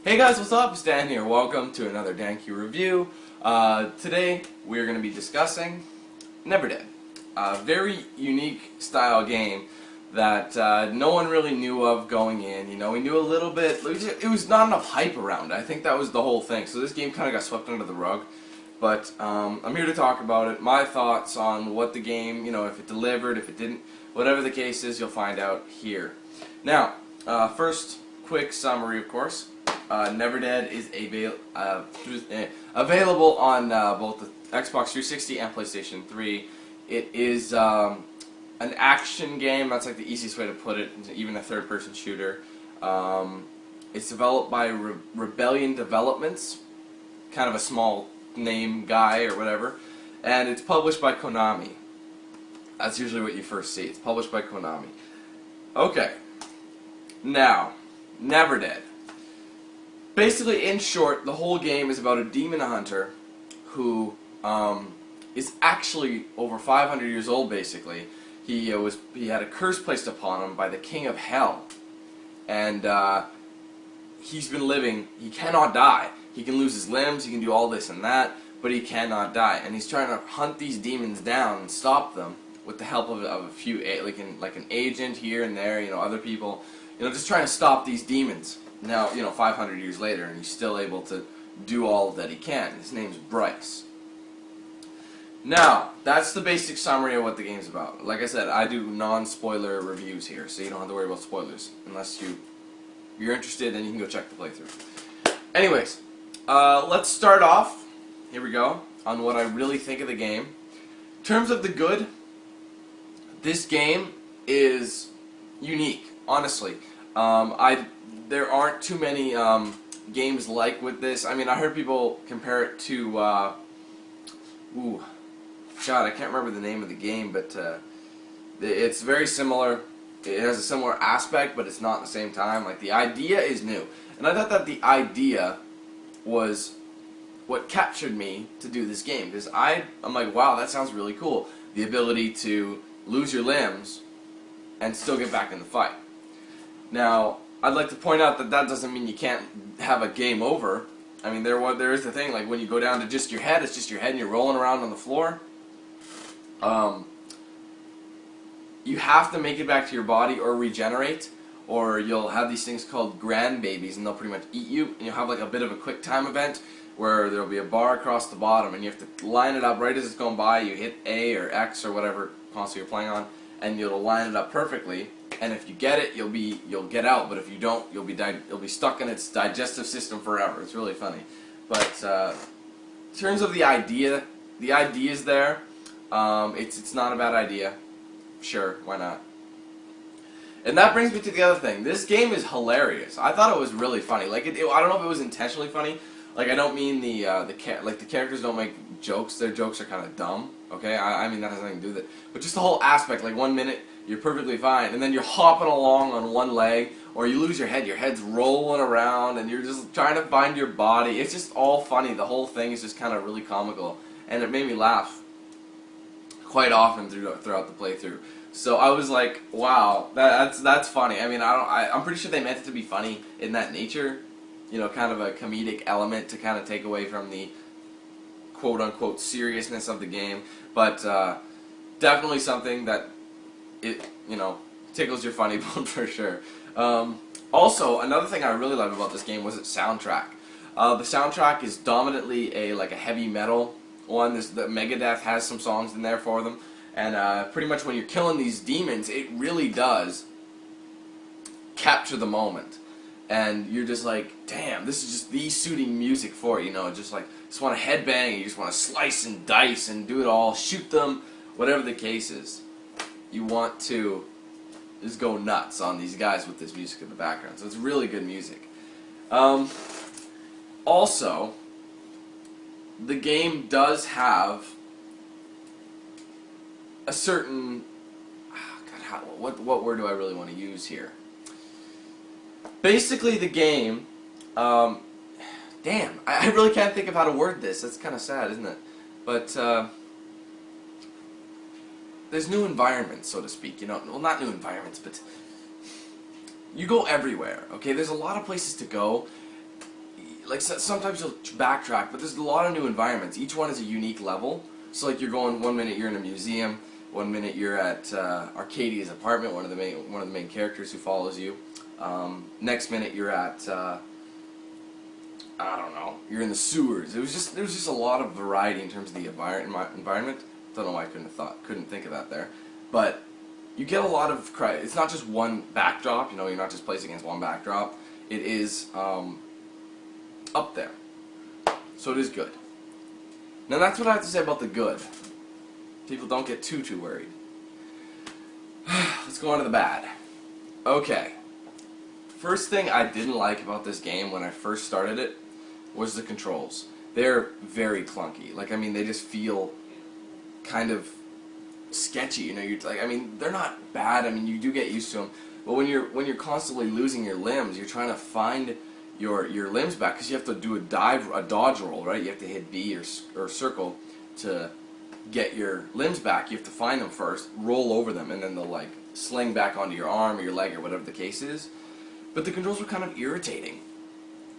Hey guys, what's up? It's Dan here. Welcome to another Dan Q review. Today we're going to be discussing NeverDead, a very unique style game that no one really knew of going in. You know, we knew a little bit. It was not enough hype around it. I think that was the whole thing. So this game kind of got swept under the rug. But I'm here to talk about it. My thoughts on what the game, you know, if it delivered, if it didn't, whatever the case is, you'll find out here. Now, first quick summary, of course. NeverDead is available on both the Xbox 360 and PlayStation 3. It is an action game. That's like the easiest way to put it. Even a third-person shooter. It's developed by Rebellion Developments, kind of a small name guy or whatever, and it's published by Konami. That's usually what you first see. It's published by Konami. Okay. Now, NeverDead. Basically, in short, the whole game is about a demon hunter who is actually over 500 years old. Basically, he had a curse placed upon him by the King of Hell, and he's been living. He cannot die. He can lose his limbs. He can do all this and that, but he cannot die. And he's trying to hunt these demons down and stop them with the help of a few, like an agent here and there. You know, other people. You know, just trying to stop these demons. Now, you know, 500 years later, and he's still able to do all that he can. His name's Bryce. Now, that's the basic summary of what the game's about. Like I said, I do non-spoiler reviews here, so you don't have to worry about spoilers. Unless you're interested, then you can go check the playthrough. Anyways, let's start off, here we go, on what I really think of the game. In terms of the good, this game is unique, honestly. There aren't too many games like with this. I mean, I heard people compare it to, God, I can't remember the name of the game, but it's very similar. It has a similar aspect, but it's not at the same time. Like, the idea is new. And I thought that the idea was what captured me to do this game. Because I'm like, wow, that sounds really cool. The ability to lose your limbs and still get back in the fight. Now, I'd like to point out that that doesn't mean you can't have a game over. I mean, there is the thing, like when you go down to just your head, it's just your head and you're rolling around on the floor. You have to make it back to your body or regenerate, or you'll have these things called grandbabies, and they'll pretty much eat you, and you'll have like a bit of a quick time event where there'll be a bar across the bottom, and you have to line it up right as it's going by. You hit A or X or whatever console you're playing on, and you'll line it up perfectly. And if you get it, you'll get out. But if you don't, you'll be stuck in its digestive system forever. It's really funny. But in terms of the idea is there. It's not a bad idea. Sure, why not? And that brings me to the other thing. This game is hilarious. I thought it was really funny. Like I don't know if it was intentionally funny. Like I don't mean the characters don't make jokes. Their jokes are kind of dumb. Okay, I mean that has nothing to do with it. But just the whole aspect. Like 1 minute you're perfectly fine, and then you're hopping along on one leg, or you lose your head. Your head's rolling around, and you're just trying to find your body. It's just all funny. The whole thing is just kind of really comical, and it made me laugh quite often throughout the playthrough. So I was like, wow, that's funny. I mean, I'm pretty sure they meant it to be funny in that nature, you know, kind of a comedic element to kind of take away from the quote-unquote seriousness of the game, but definitely something that you know, tickles your funny bone for sure. Also, another thing I really loved about this game was its soundtrack. The soundtrack is dominantly like a heavy metal one. The Megadeth has some songs in there for them, and pretty much when you're killing these demons, it really does capture the moment. And you're just like, damn, this is just the suiting music for it, you know, just want to headbang, you just want to slice and dice and do it all, shoot them, whatever the case is. You want to just go nuts on these guys with this music in the background. So it's really good music. Also, the game does have a certain... God, what word do I really want to use here? Basically, the game... damn, I really can't think of how to word this. That's kind of sad, isn't it? But... there's new environments, so to speak, you know, well, not new environments, but you go everywhere, okay? There's a lot of places to go, like sometimes you'll backtrack, but there's a lot of new environments. Each one is a unique level. So like you're going, one minute you're in a museum, one minute you're at Arcadia's apartment, one of the main characters who follows you. Next minute you're at I don't know, you're in the sewers. There was just a lot of variety in terms of the environment. Don't know why I couldn't think of that there, but you get a lot of it's not just one backdrop. You know, you're not just placing against one backdrop. It is up there, so it is good. Now that's what I have to say about the good. People don't get too worried. Let's go on to the bad. Okay. First thing I didn't like about this game when I first started it was the controls. They're very clunky. Like, I mean, they just feel kind of sketchy. You know, you're like, I mean, they're not bad. I mean, you do get used to them. But when you're constantly losing your limbs, you're trying to find your limbs back because you have to do a dodge roll, right? You have to hit B or circle to get your limbs back. You have to find them first, roll over them, and then they'll like sling back onto your arm or your leg or whatever the case is. But the controls were kind of irritating.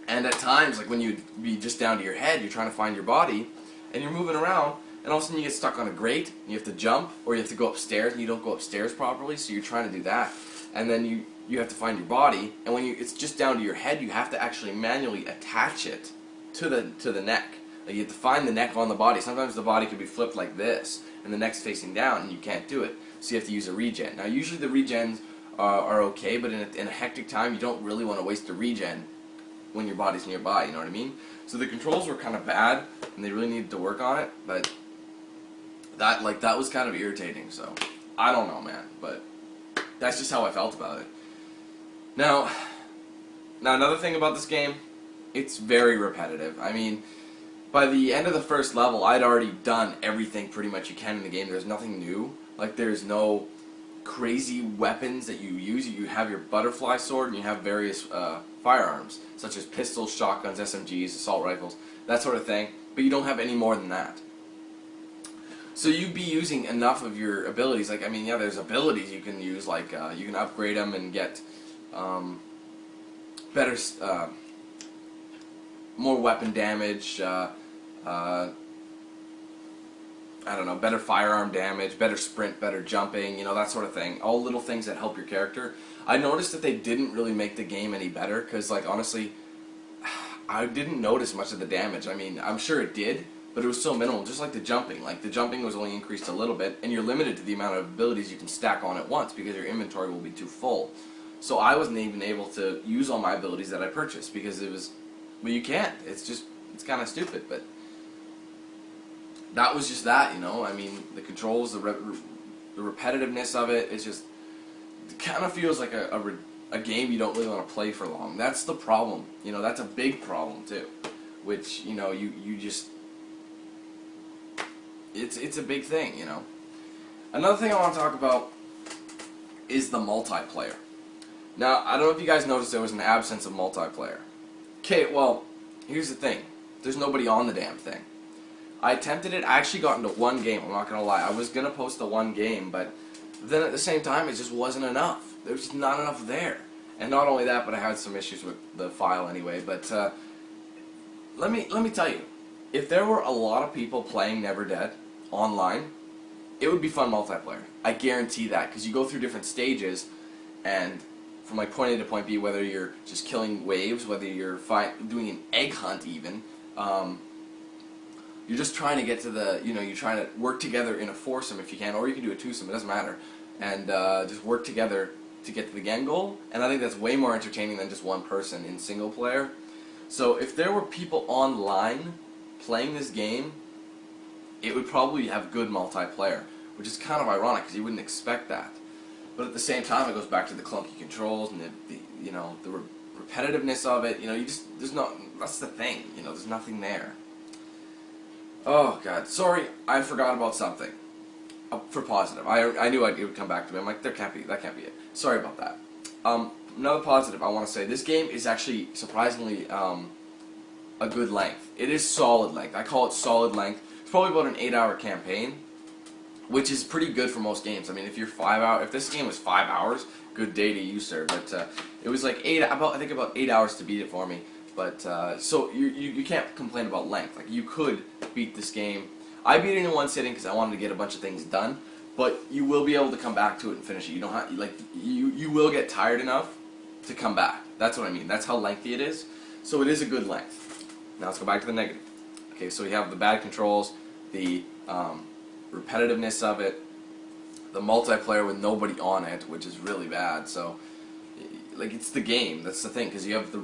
And at times, like when you'd be just down to your head, you're trying to find your body, and you're moving around, and all of a sudden you get stuck on a grate, and you have to jump, or you have to go upstairs, and you don't go upstairs properly, so you're trying to do that. And then you have to find your body, and when it's just down to your head, you have to actually manually attach it to the neck. Like you have to find the neck on the body. Sometimes the body could be flipped like this, and the neck's facing down, and you can't do it. So you have to use a regen. Now usually the regens are okay, but in a hectic time, you don't really want to waste a regen when your body's nearby, you know what I mean? So the controls were kind of bad, and they really needed to work on it, but that was kind of irritating, so I don't know, man, but that's just how I felt about it. Now another thing about this game, it's very repetitive. I mean, by the end of the first level, I'd already done everything pretty much you can in the game. There's nothing new. Like, there's no crazy weapons that you use. You have your butterfly sword, and you have various firearms, such as pistols, shotguns, SMGs, assault rifles, that sort of thing, but you don't have any more than that. So you'd be using enough of your abilities. Like, I mean, yeah, there's abilities you can use, like you can upgrade them and get better, more weapon damage, I don't know, better firearm damage, better sprint, better jumping, you know, that sort of thing. All little things that help your character. I noticed that they didn't really make the game any better, because, like, honestly, I didn't notice much of the damage. I mean, I'm sure it did, but it was so minimal, just like the jumping. Like, the jumping was only increased a little bit, and you're limited to the amount of abilities you can stack on at once, because your inventory will be too full. So I wasn't even able to use all my abilities that I purchased, because it was, well, you can't. It's kind of stupid, but that was just that, you know. I mean, the controls, the repetitiveness of it, it kind of feels like a game you don't really want to play for long. That's the problem, you know. That's a big problem too, which, you know, you just, it's a big thing, you know. Another thing I want to talk about is the multiplayer. Now, I don't know if you guys noticed there was an absence of multiplayer. Okay, well, here's the thing. There's nobody on the damn thing. I attempted it. I actually got into one game, I'm not going to lie. I was going to post the one game, but then at the same time, it just wasn't enough. There was just not enough there. And not only that, but I had some issues with the file anyway. But let me tell you, if there were a lot of people playing NeverDead online, it would be fun multiplayer. I guarantee that, because you go through different stages, and from like point A to point B, whether you're just killing waves, whether you're doing an egg hunt even, you're just trying to get to the, you know, you're trying to work together in a foursome if you can, or you can do a twosome, it doesn't matter, and just work together to get to the end goal. And I think that's way more entertaining than just one person in single player. So if there were people online playing this game, it would probably have good multiplayer, which is kind of ironic because you wouldn't expect that. But at the same time, it goes back to the clunky controls and the you know, the repetitiveness of it. You know, that's the thing. You know, there's nothing there. Oh God, sorry, I forgot about something. For positive, I knew it would come back to me. I'm like, that can't be it. Sorry about that. Another positive I want to say: this game is actually surprisingly a good length. It is solid length. I call it solid length. It's probably about an 8-hour campaign, which is pretty good for most games. I mean, if this game was 5 hours, good day to you, sir. But it was like I think about 8 hours to beat it for me. But so you can't complain about length. Like, you could beat this game. I beat it in one sitting because I wanted to get a bunch of things done. But you will be able to come back to it and finish it. You don't have, like, you will get tired enough to come back. That's what I mean. That's how lengthy it is. So it is a good length. Now let's go back to the negative. Okay, so we have the bad controls, the repetitiveness of it, the multiplayer with nobody on it, which is really bad. So, like, it's the game. That's the thing, because you have the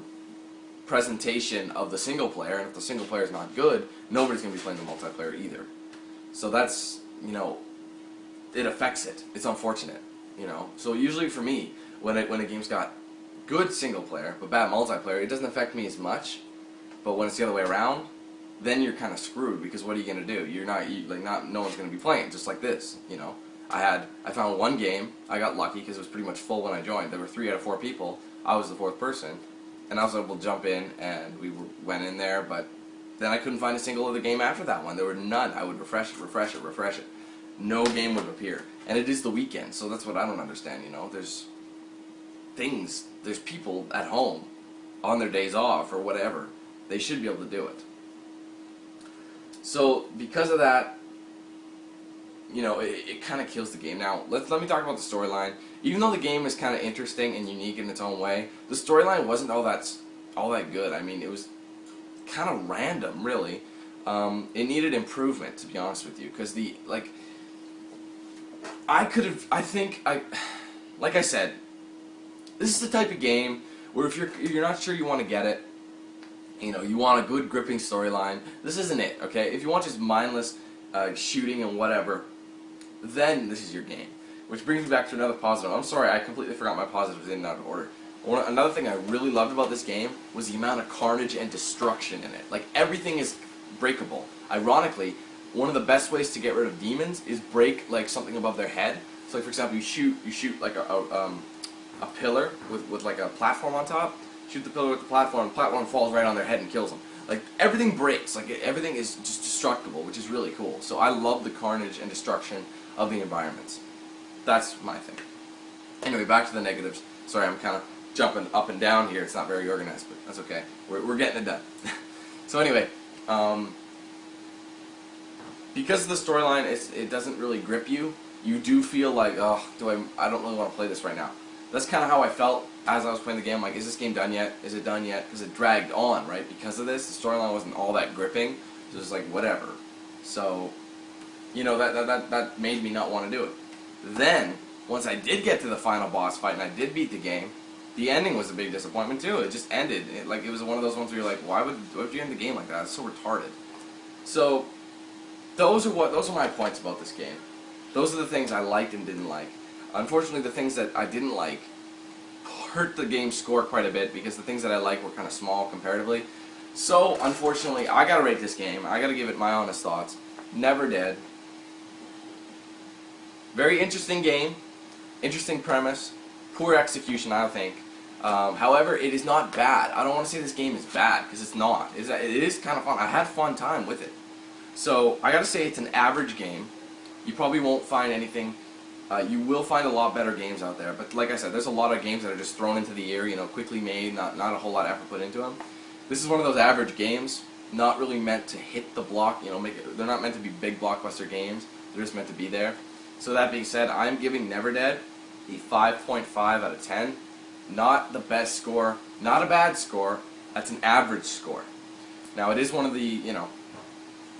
presentation of the single player, and if the single player is not good, nobody's going to be playing the multiplayer either. So that's, you know, it affects it. It's unfortunate, you know. So usually for me, when a game's got good single player but bad multiplayer, it doesn't affect me as much. But when it's the other way around, then you're kind of screwed, because what are you going to do? No one's going to be playing, just like this, you know. I found one game, I got lucky because it was pretty much full when I joined. There were 3 out of 4 people. I was the 4th person, and I was able to jump in, and went in there, but then I couldn't find a single other game after that one. There were none. I would refresh it. No game would appear. And it is the weekend, so that's what I don't understand, you know. There's people at home on their days off or whatever. They should be able to do it. So because of that, you know, it kind of kills the game. Now, let me talk about the storyline. Even though the game is kind of interesting and unique in its own way, the storyline wasn't all that good. I mean, it was kind of random, really. It needed improvement, to be honest with you, because like I said, this is the type of game where if you're not sure you want to get it, you know, you want a good gripping storyline, this isn't it, okay? If you want just mindless shooting and whatever, then this is your game. Which brings me back to another positive. I'm sorry, I completely forgot my positives in and out of order. Another thing I really loved about this game was the amount of carnage and destruction in it. Like, everything is breakable. Ironically, one of the best ways to get rid of demons is break, like, something above their head. So, like, for example, you shoot like a pillar with like a platform on top. Shoot the pillar with the platform falls right on their head and kills them. Like, everything breaks. Like, everything is just destructible, which is really cool. So I love the carnage and destruction of the environments. That's my thing. Anyway, back to the negatives. Sorry, I'm kind of jumping up and down here. It's not very organized, but that's okay. We're getting it done. So anyway, because of the storyline, it doesn't really grip you. You do feel like, oh, I don't really want to play this right now. That's kind of how I felt as I was playing the game. Like, is this game done yet? Is it done yet? Because it dragged on, right? Because of this, the storyline wasn't all that gripping. It was just like, whatever. So, you know, that made me not want to do it. Then, once I did get to the final boss fight and I did beat the game, the ending was a big disappointment too. It just ended. It was one of those ones where you're like, why would you end the game like that? It's so retarded. So, those are my points about this game. Those are the things I liked and didn't like. Unfortunately, the things that I didn't like hurt the game's score quite a bit, because the things that I like were kind of small comparatively. So, unfortunately, I gotta rate this game. I gotta give it my honest thoughts. NeverDead. Very interesting game, interesting premise, poor execution, I think. However, it is not bad. I don't want to say this game is bad, because it's not. It is kind of fun. I had fun time with it. So, I gotta say it's an average game. You probably won't find anything. You will find a lot better games out there, but like I said, there's a lot of games that are just thrown into the air, you know, quickly made, not a whole lot of effort put into them. This is one of those average games, not really meant to hit the block, you know, they're not meant to be big blockbuster games, they're just meant to be there. So that being said, I'm giving NeverDead a 5.5 out of 10. Not the best score, not a bad score, that's an average score. Now, it is one of the, you know,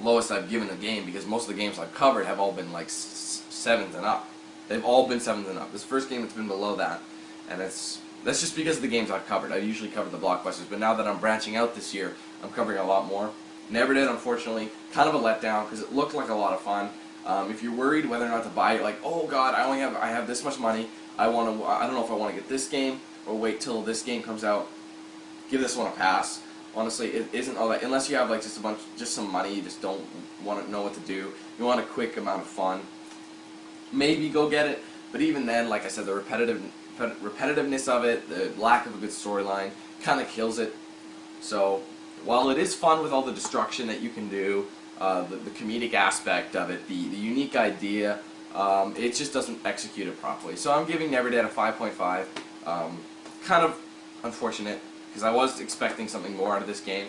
lowest I've given the game, because most of the games I've covered have all been like 7s and up. They've all been 7s and up. This first game, it's been below that, and that's just because of the games I've covered. I usually cover the blockbusters, but now that I'm branching out this year, I'm covering a lot more. NeverDead, unfortunately, kind of a letdown, because it looked like a lot of fun. If you're worried whether or not to buy it, like, oh god, I have this much money, I don't know if I want to get this game or wait till this game comes out, give this one a pass. Honestly, it isn't all that, unless you have like just some money, you just don't want to know what to do, you want a quick amount of fun, maybe go get it. But even then, like I said, the repetitiveness of it, the lack of a good storyline, kind of kills it. So, while it is fun with all the destruction that you can do, the comedic aspect of it, the unique idea, it just doesn't execute it properly. So I'm giving NeverDead a 5.5. Kind of unfortunate, because I was expecting something more out of this game.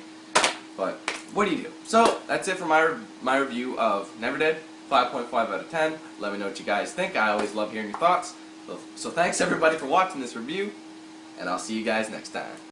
But what do you do? So that's it for my review of NeverDead. 5.5 out of 10. Let me know what you guys think. I always love hearing your thoughts. So thanks everybody for watching this review, and I'll see you guys next time.